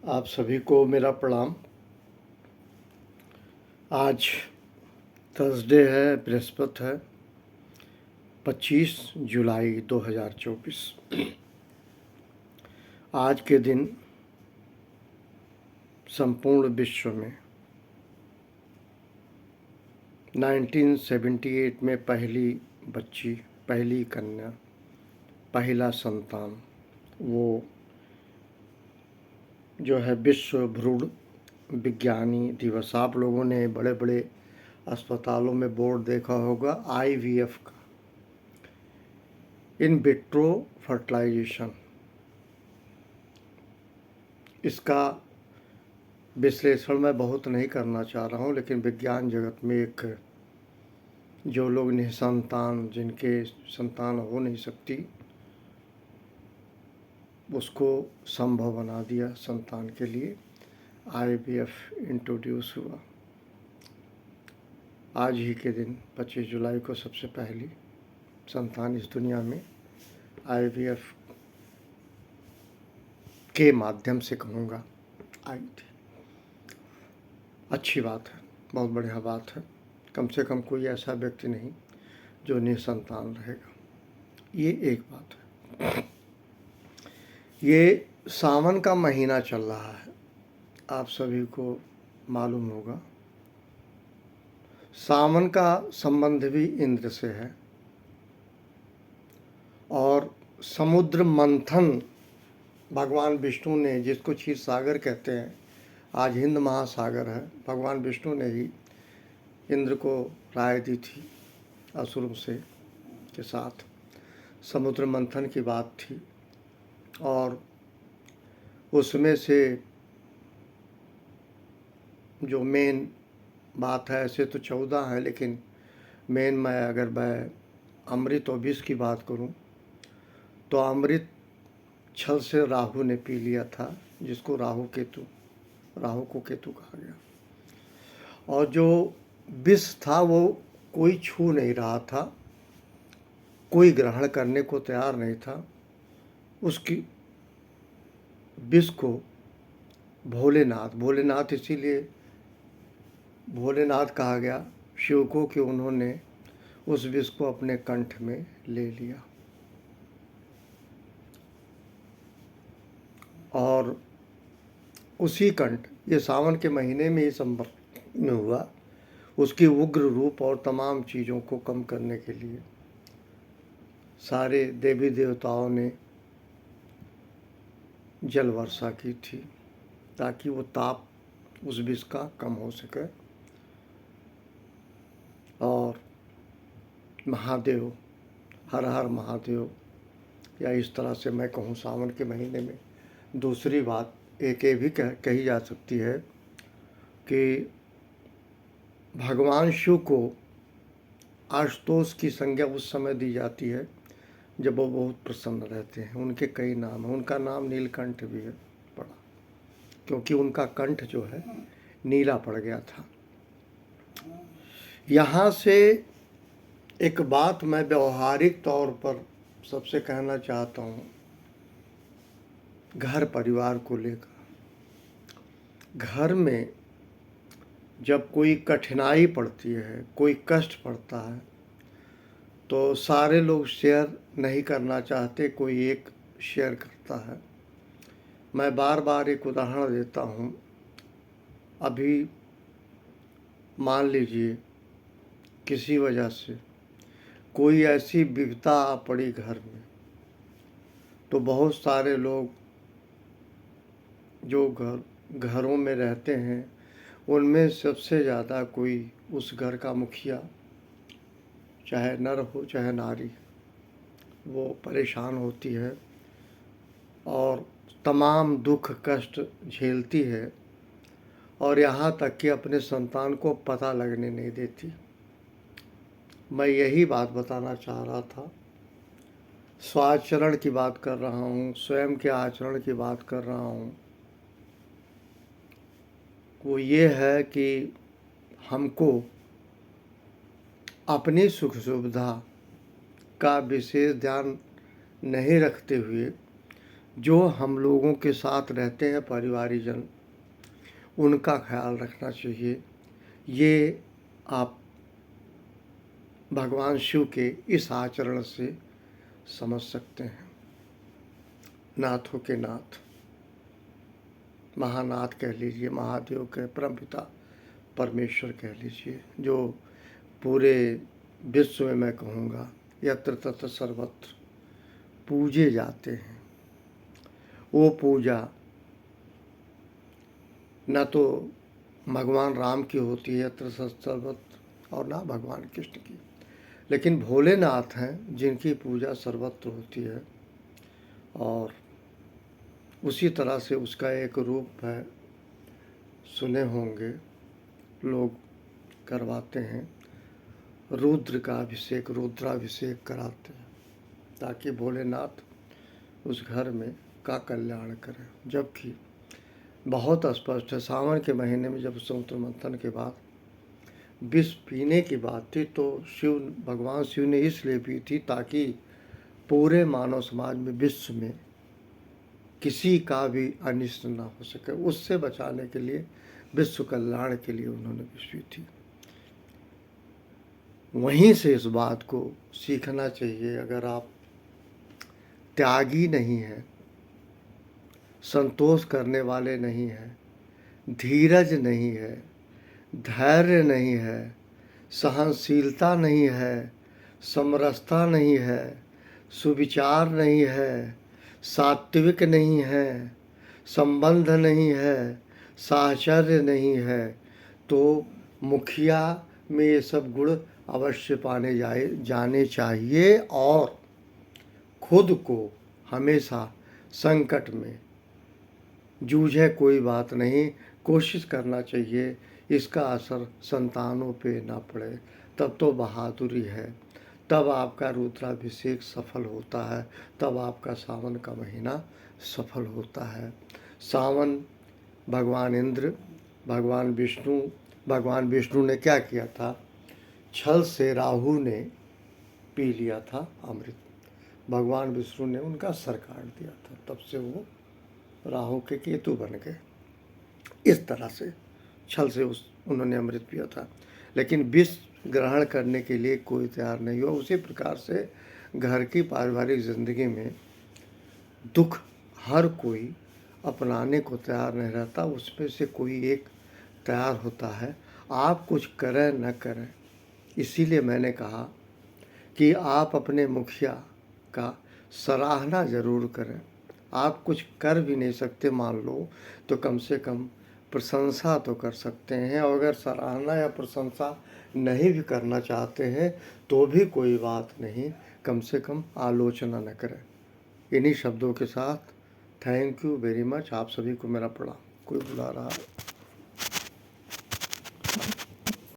आप सभी को मेरा प्रणाम। आज थर्सडे है, बृहस्पति है, 25 जुलाई 2024। आज के दिन संपूर्ण विश्व में 1978 में पहली बच्ची, पहली कन्या, पहला संतान, वो जो है विश्व भ्रूण विज्ञानी दिवस। आप लोगों ने बड़े बड़े अस्पतालों में बोर्ड देखा होगा IVF का, इन विट्रो फर्टिलाइजेशन। इसका विश्लेषण मैं बहुत नहीं करना चाह रहा हूँ, लेकिन विज्ञान जगत में एक जो लोग निसंतान, जिनके संतान हो नहीं सकती, उसको संभव बना दिया संतान के लिए। IVF इंट्रोड्यूस हुआ। आज ही के दिन 25 जुलाई को सबसे पहली संतान इस दुनिया में IVF के माध्यम से कहूँगा आई थी। अच्छी बात है, बहुत बढ़िया बात है। कम से कम कोई ऐसा व्यक्ति नहीं जो निसंतान रहेगा। ये एक बात है। ये सावन का महीना चल रहा है, आप सभी को मालूम होगा। सावन का संबंध भी इंद्र से है और समुद्र मंथन भगवान विष्णु ने, जिसको क्षीर सागर कहते हैं, आज हिंद महासागर है, भगवान विष्णु ने ही इंद्र को राय दी थी असुरों से के साथ। समुद्र मंथन की बात थी और उसमें से जो मेन बात है, ऐसे तो 14 है, लेकिन मेन मैं अमृत और विष की बात करूं तो अमृत छल से राहु ने पी लिया था, जिसको राहु को केतु कहा गया। और जो विष था वो कोई छू नहीं रहा था, कोई ग्रहण करने को तैयार नहीं था। उसकी विष को भोलेनाथ इसीलिए भोलेनाथ कहा गया शिव को कि उन्होंने उस विष को अपने कंठ में ले लिया। और उसी कंठ, ये सावन के महीने में ही संपन्न हुआ, उसकी उग्र रूप और तमाम चीज़ों को कम करने के लिए सारे देवी देवताओं ने जल वर्षा की थी, ताकि वो ताप उस विष का कम हो सके। और महादेव, हर हर महादेव, या इस तरह से मैं कहूँ, सावन के महीने में दूसरी बात एक ये भी कही जा सकती है कि भगवान शिव को आशुतोष की संज्ञा उस समय दी जाती है जब वो बहुत प्रसन्न रहते हैं। उनके कई नाम हैं, उनका नाम नीलकंठ भी है पड़ा, क्योंकि उनका कंठ जो है नीला पड़ गया था। यहाँ से एक बात मैं व्यवहारिक तौर पर सबसे कहना चाहता हूँ, घर परिवार को लेकर। घर में जब कोई कठिनाई पड़ती है, कोई कष्ट पड़ता है, तो सारे लोग शेयर नहीं करना चाहते, कोई एक शेयर करता है। मैं बार बार एक उदाहरण देता हूँ। अभी मान लीजिए किसी वजह से कोई ऐसी विपदा आ पड़ी घर में, तो बहुत सारे लोग जो घरों में रहते हैं, उनमें सबसे ज़्यादा कोई उस घर का मुखिया, चाहे नर हो चाहे नारी, वो परेशान होती है और तमाम दुख कष्ट झेलती है, और यहाँ तक कि अपने संतान को पता लगने नहीं देती। मैं यही बात बताना चाह रहा था। स्वाचरण की बात कर रहा हूँ, स्वयं के आचरण की बात कर रहा हूँ। वो ये है कि हमको अपनी सुख सुविधा का विशेष ध्यान नहीं रखते हुए जो हम लोगों के साथ रहते हैं परिवारीजन, उनका ख्याल रखना चाहिए। ये आप भगवान शिव के इस आचरण से समझ सकते हैं। नाथों के नाथ, महानाथ कह लीजिए, महादेव के परमपिता परमेश्वर कह लीजिए, जो पूरे विश्व में मैं कहूँगा यत्र तत्र सर्वत्र पूजे जाते हैं। वो पूजा न तो भगवान राम की होती है यत्र सर्वत्र, और ना भगवान कृष्ण की, लेकिन भोलेनाथ हैं जिनकी पूजा सर्वत्र होती है। और उसी तरह से उसका एक रूप है, सुने होंगे, लोग करवाते हैं रुद्र का अभिषेक, रुद्राभिषेक कराते हैं ताकि भोलेनाथ उस घर में का कल्याण करें। जबकि बहुत स्पष्ट है, सावन के महीने में जब समुद्र मंथन के बाद विष पीने की बात थी तो भगवान शिव ने इसलिए पी थी ताकि पूरे मानव समाज में, विश्व में किसी का भी अनिष्ट ना हो सके। उससे बचाने के लिए, विश्व कल्याण के लिए उन्होंने विष पी थी। वहीं से इस बात को सीखना चाहिए। अगर आप त्यागी नहीं हैं, संतोष करने वाले नहीं हैं, धीरज नहीं है, धैर्य नहीं है, सहनशीलता नहीं है, समरसता नहीं है, सुविचार नहीं है, सात्विक नहीं है, संबंध नहीं है, साहचर्य नहीं है, तो मुखिया में ये सब गुण अवश्य जाने चाहिए। और खुद को हमेशा संकट में जूझे कोई बात नहीं, कोशिश करना चाहिए इसका असर संतानों पे ना पड़े, तब तो बहादुरी है, तब आपका रुद्राभिषेक सफल होता है, तब आपका सावन का महीना सफल होता है। सावन, भगवान इंद्र, भगवान विष्णु ने क्या किया था? छल से राहु ने पी लिया था अमृत, भगवान विष्णु ने उनका सर काट दिया था, तब से वो राहु के केतु बन गए। इस तरह से छल से उन्होंने अमृत पिया था, लेकिन विष ग्रहण करने के लिए कोई तैयार नहीं हुआ। उसी प्रकार से घर की पारिवारिक ज़िंदगी में दुख हर कोई अपनाने को तैयार नहीं रहता, उसमें से कोई एक तैयार होता है। आप कुछ करें न करें, इसीलिए मैंने कहा कि आप अपने मुखिया का सराहना ज़रूर करें। आप कुछ कर भी नहीं सकते मान लो, तो कम से कम प्रशंसा तो कर सकते हैं। और अगर सराहना या प्रशंसा नहीं भी करना चाहते हैं तो भी कोई बात नहीं, कम से कम आलोचना न करें। इन्हीं शब्दों के साथ थैंक यू वेरी मच। आप सभी को मेरा प्रणाम। कोई बुला रहा है।